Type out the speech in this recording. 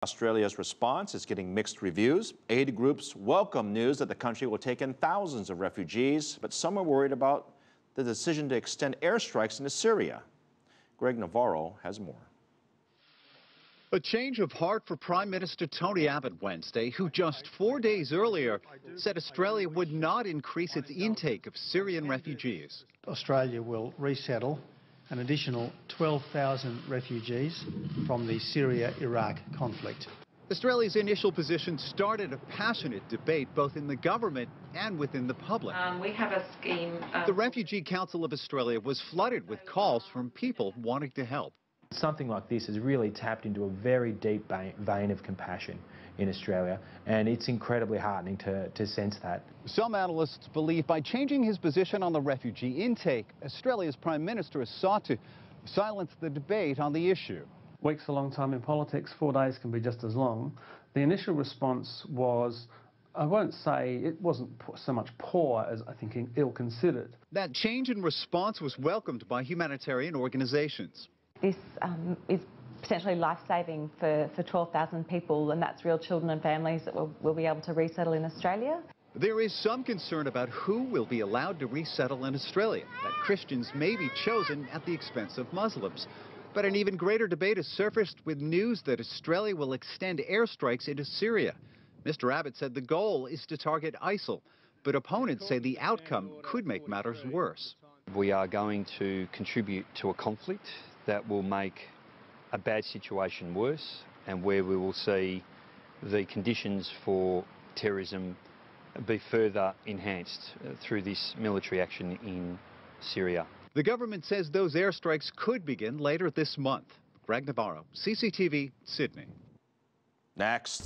Australia's response is getting mixed reviews. Aid groups welcome news that the country will take in thousands of refugees, but some are worried about the decision to extend airstrikes into Syria. Greg Navarro has more. A change of heart for Prime Minister Tony Abbott Wednesday, who just 4 days earlier said Australia would not increase its intake of Syrian refugees. Australia will resettle an additional 12,000 refugees from the Syria-Iraq conflict. Australia's initial position started a passionate debate both in the government and within the public. We have a scheme. The Refugee Council of Australia was flooded with calls from people wanting to help. Something like this has really tapped into a very deep vein of compassion in Australia, and it's incredibly heartening to sense that. Some analysts believe by changing his position on the refugee intake, Australia's Prime Minister has sought to silence the debate on the issue. Weeks a long time in politics, 4 days can be just as long. The initial response was, I won't say it wasn't so much poor as I think ill-considered. That change in response was welcomed by humanitarian organisations. This is potentially life-saving for 12,000 people, and that's real children and families that will be able to resettle in Australia. There is some concern about who will be allowed to resettle in Australia, that Christians may be chosen at the expense of Muslims. But an even greater debate has surfaced with news that Australia will extend airstrikes into Syria. Mr. Abbott said the goal is to target ISIL, but opponents say the outcome could make matters worse. We are going to contribute to a conflict that will make a bad situation worse, and where we will see the conditions for terrorism be further enhanced through this military action in Syria. The government says those airstrikes could begin later this month. Greg Navarro, CCTV, Sydney. Next.